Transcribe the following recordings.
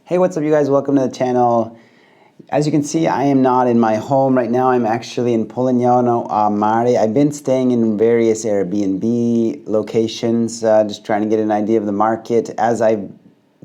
Hey, what's up you guys? Welcome to the channel. As you can see, I am not in my home right now. I'm actually in Polignano a Mare. I've been staying in various Airbnb locations, just trying to get an idea of the market as I've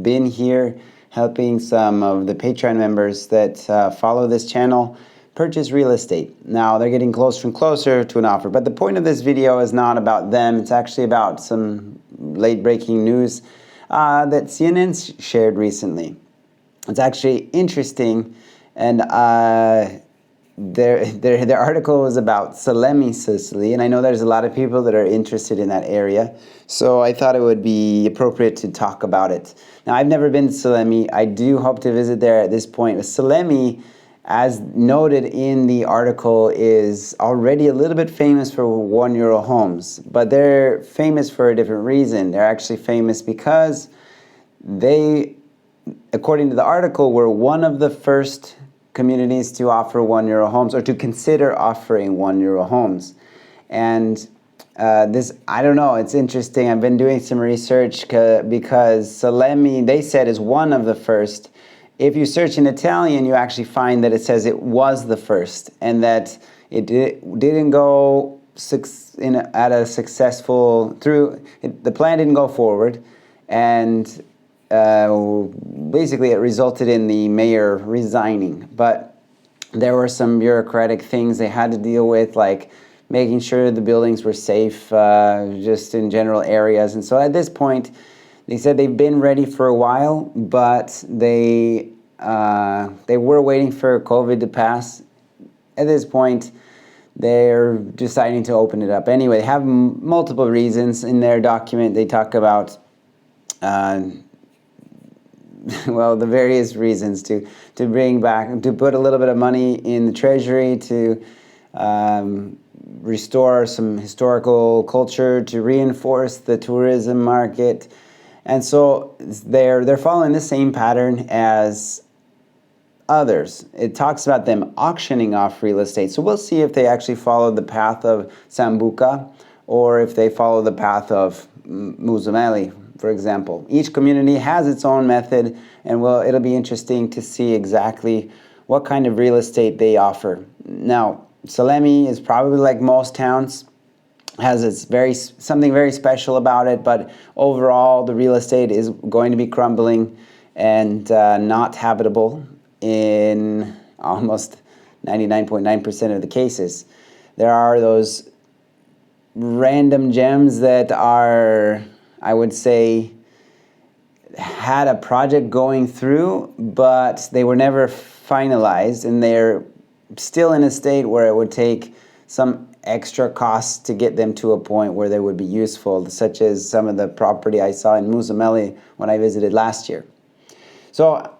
been here helping some of the Patreon members that follow this channel purchase real estate. Now they're getting closer and closer to an offer, but the point of this video is not about them. It's actually about some late breaking news that CNN shared recently. It's actually interesting, and their article was about Salemi Sicily, and I know there's a lot of people that are interested in that area, so I thought it would be appropriate to talk about it. Now, I've never been to Salemi. I do hope to visit there at this point. Salemi, as noted in the article, is already a little bit famous for €1 homes, but they're famous for a different reason. They're actually famous because they, according to the article, were one of the first communities to offer €1 homes, or to consider offering €1 homes. And this, I don't know, it's interesting. I've been doing some research because Salemi, they said, is one of the first. If you search in Italian, you actually find that it says it was the first, and that it didn't go at a successful, the plan didn't go forward, and basically it resulted in the mayor resigning. But there were some bureaucratic things they had to deal with, like making sure the buildings were safe, just in general areas. And so at this point, they said they've been ready for a while, but they were waiting for COVID to pass. At this point, they're deciding to open it up. Anyway, they have multiple reasons in their document. They talk about well, the various reasons to bring back, to put a little bit of money in the treasury, to restore some historical culture, to reinforce the tourism market. And so they're following the same pattern as others. It talks about them auctioning off real estate. So we'll see if they actually follow the path of Sambuca, or if they follow the path of Musumeli, for example. Each community has its own method, and it'll be interesting to see exactly what kind of real estate they offer. Now, Salemi is probably like most towns, has something very special about it, but overall the real estate is going to be crumbling and not habitable in almost 99.9% of the cases. There are those random gems that are, I would say, had a project going through, but they were never finalized, and they're still in a state where it would take some extra costs to get them to a point where they would be useful, such as some of the property I saw in Musumeli when I visited last year. So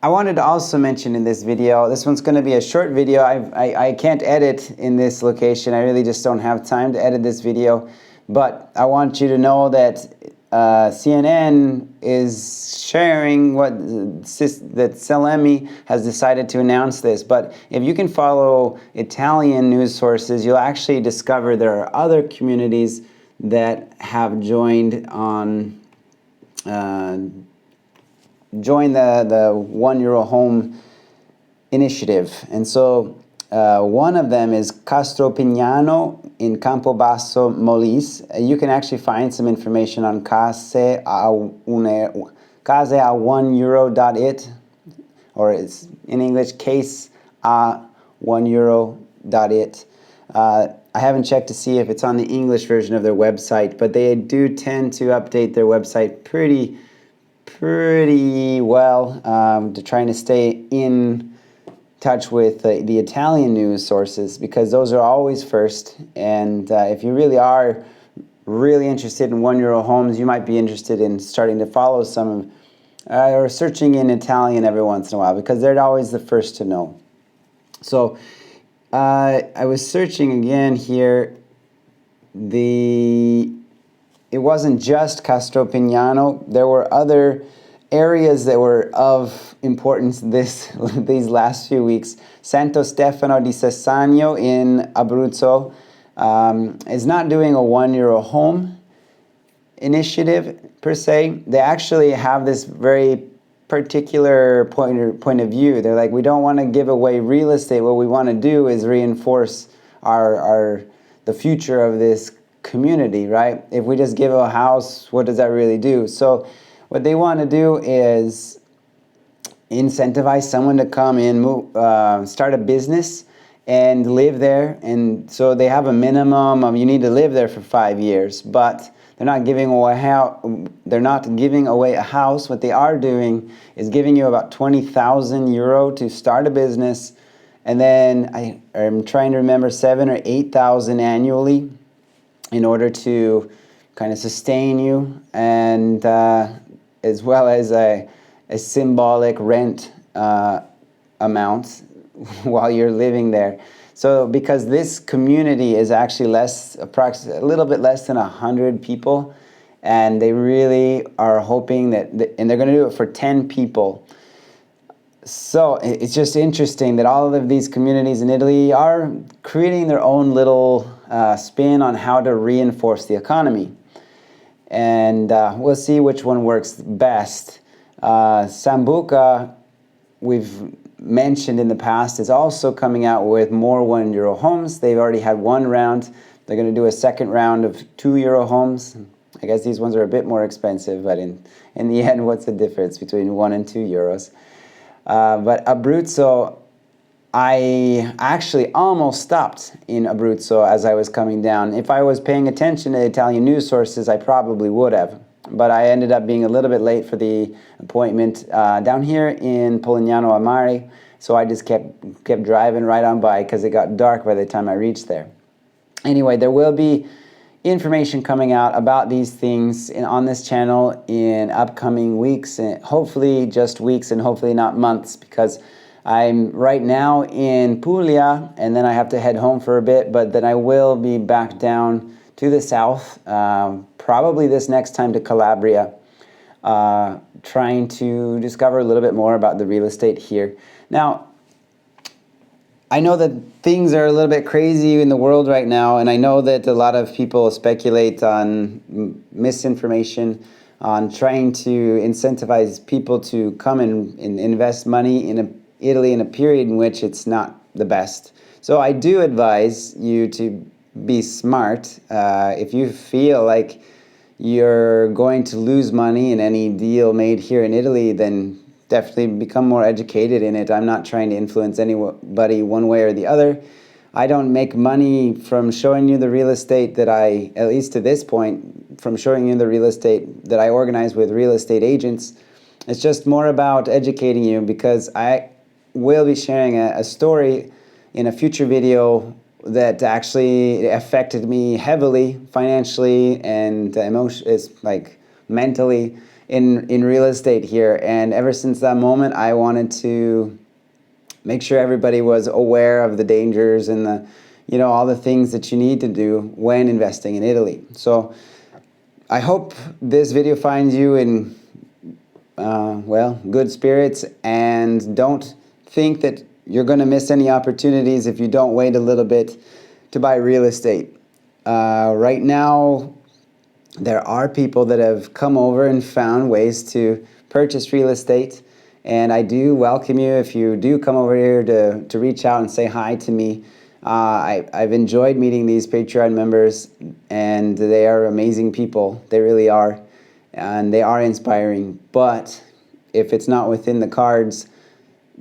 I wanted to also mention in this video, this one's going to be a short video. I can't edit in this location. I really just don't have time to edit this video. But I want you to know that CNN is sharing that Salemi has decided to announce this. But if you can follow Italian news sources, you'll actually discover there are other communities that have joined the €1 home initiative. And so one of them is Castropignano in Campobasso, Molise. You can actually find some information on caseaeuronet, or it's in English, caseaeuronet. I haven't checked to see if it's on the English version of their website, but they do tend to update their website pretty well, to trying to stay in touch with the Italian news sources, because those are always first. And if you really are interested in €1 homes, you might be interested in starting to follow some or searching in Italian every once in a while, because they're always the first to know. So I was searching again here. It wasn't just Castropignano. There were other areas that were of importance these last few weeks. Santo Stefano di Sessanio in Abruzzo is not doing a €1 home initiative per se. They actually have this very particular point of view. They're like, we don't want to give away real estate. What we want to do is reinforce the future of this community, right? If we just give a house, what does that really do? So what they want to do is incentivize someone to come in, start a business and live there. And so they have a minimum of, you need to live there for 5 years, but they're not giving away a house. What they are doing is giving you about 20,000 euro to start a business, and then I'm trying to remember 7,000 or 8,000 annually in order to kind of sustain you, and as well as a symbolic rent amount while you're living there. So because this community is actually a little bit less than 100 people, and they really are hoping and they're going to do it for 10 people. So it's just interesting that all of these communities in Italy are creating their own little spin on how to reinforce the economy. And we'll see which one works best. Sambuca, we've mentioned in the past, is also coming out with more €1 homes. They've already had one round. They're going to do a second round of €2 homes. I guess these ones are a bit more expensive, but in the end, what's the difference between 1 and 2 euros? But Abruzzo, I actually almost stopped in Abruzzo as I was coming down. If I was paying attention to Italian news sources, I probably would have. But I ended up being a little bit late for the appointment down here in Polignano a Mare, so I just kept driving right on by because it got dark by the time I reached there. Anyway, there will be information coming out about these things on this channel in upcoming weeks, and hopefully just weeks and hopefully not months, because I'm right now in Puglia and then I have to head home for a bit, but then I will be back down to the south, probably this next time to Calabria, trying to discover a little bit more about the real estate here. Now, I know that things are a little bit crazy in the world right now, and I know that a lot of people speculate on misinformation, on trying to incentivize people to come and invest money in Italy in a period in which it's not the best. So I do advise you to be smart. If you feel like you're going to lose money in any deal made here in Italy, then definitely become more educated in it. I'm not trying to influence anybody one way or the other. I don't make money from showing you the real estate that at least to this point, from showing you the real estate that I organize with real estate agents. It's just more about educating you, because I will be sharing a story in a future video that actually affected me heavily financially and mentally in real estate here. And ever since that moment, I wanted to make sure everybody was aware of the dangers and all the things that you need to do when investing in Italy. So I hope this video finds you in good spirits, and don't think that you're going to miss any opportunities if you don't wait a little bit to buy real estate. Right now, there are people that have come over and found ways to purchase real estate, and I do welcome you if you do come over here to reach out and say hi to me. I've enjoyed meeting these Patreon members, and they are amazing people. They really are, and they are inspiring. But if it's not within the cards,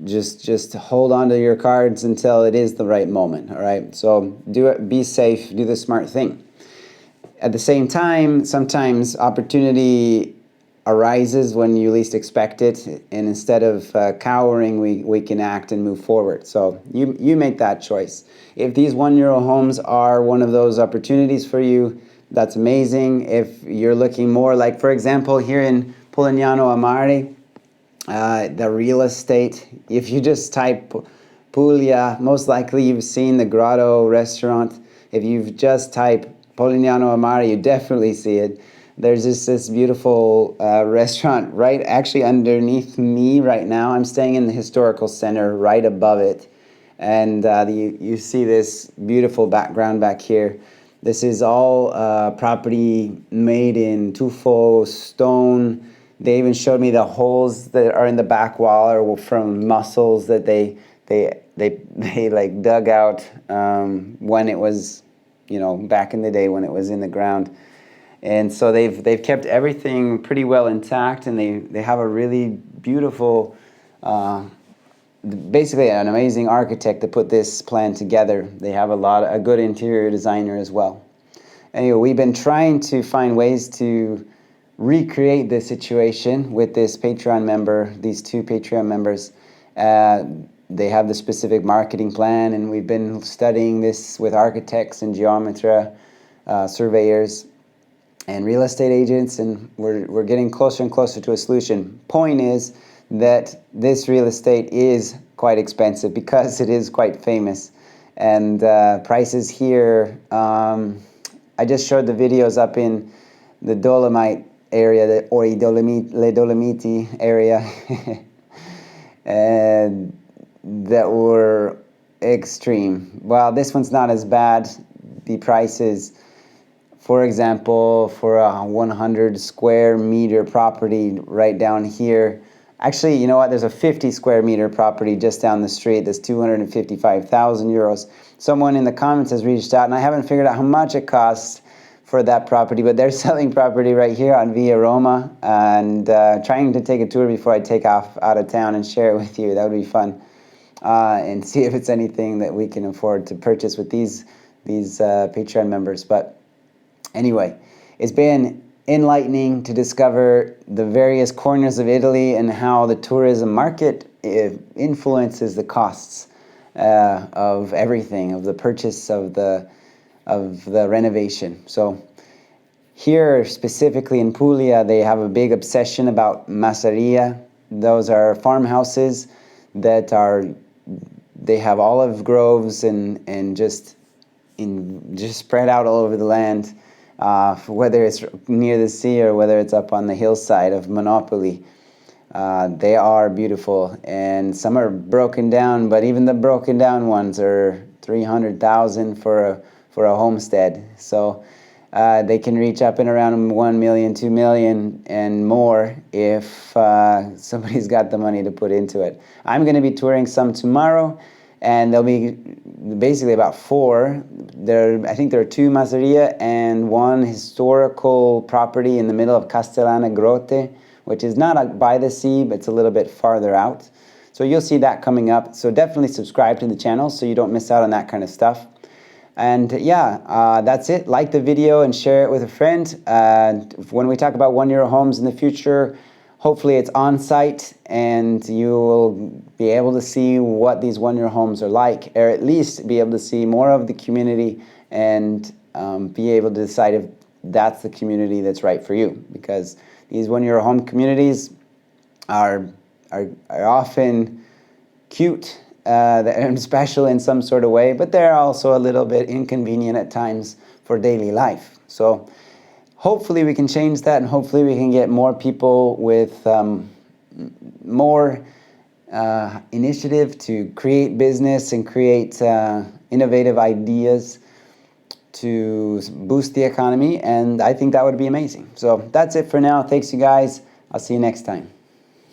just hold on to your cards until it is the right moment, all right? So do it, be safe, do the smart thing. At the same time, sometimes opportunity arises when you least expect it, and instead of cowering, we can act and move forward. So you make that choice. If these €1 homes are one of those opportunities for you, that's amazing. If you're looking more like, for example, here in Polignano a Mare, the real estate, if you just type Puglia, most likely you've seen the Grotto restaurant. If you've just typed Polignano a Mare, you definitely see it. There's just this beautiful restaurant right actually underneath me right now. I'm staying in the historical center right above it. And you see this beautiful background back here. This is all property made in tuffo stone. They even showed me the holes that are in the back wall are from mussels that they like dug out when it was, you know, back in the day when it was in the ground. And so they've kept everything pretty well intact, and they have a really beautiful, basically an amazing architect that put this plan together. They have a good interior designer as well. Anyway, we've been trying to find ways to recreate this situation with this Patreon member, these two Patreon members. They have the specific marketing plan, and we've been studying this with architects and geometra, surveyors, and real estate agents, and we're getting closer and closer to a solution. Point is that this real estate is quite expensive because it is quite famous, and prices here, I just showed the videos up in the Dolomite area, or Le Dolomiti area, and that were extreme. Well, this one's not as bad. The prices, for example, for a 100 square meter property right down here, actually, you know what, there's a 50 square meter property just down the street that's 255,000 euros. Someone in the comments has reached out, and I haven't figured out how much it costs for that property, but they're selling property right here on Via Roma, and trying to take a tour before I take off out of town and share it with you. That would be fun, and see if it's anything that we can afford to purchase with these Patreon members. But anyway, it's been enlightening to discover the various corners of Italy and how the tourism market influences the costs of everything, of the purchase of the renovation. So here, specifically in Puglia, they have a big obsession about masseria. Those are farmhouses that they have olive groves and just spread out all over the land, whether it's near the sea or whether it's up on the hillside of Monopoli. They are beautiful, and some are broken down, but even the broken down ones are 300,000 for a homestead. So they can reach up and around 1 million, 2 million and more if somebody's got the money to put into it. I'm going to be touring some tomorrow, and there'll be basically about 4. I think there are 2 masseria and 1 historical property in the middle of Castellana Grotte, which is not by the sea, but it's a little bit farther out. So you'll see that coming up. So definitely subscribe to the channel so you don't miss out on that kind of stuff. And yeah, that's it. Like the video and share it with a friend. When we talk about €1 homes in the future, hopefully it's on site and you will be able to see what these €1 homes are like, or at least be able to see more of the community and be able to decide if that's the community that's right for you. Because these €1 home communities are often cute and special in some sort of way, but they're also a little bit inconvenient at times for daily life. So hopefully we can change that, and hopefully we can get more people with more initiative to create business and create innovative ideas to boost the economy, and I think that would be amazing. So that's it for now. Thanks, you guys. I'll see you next time.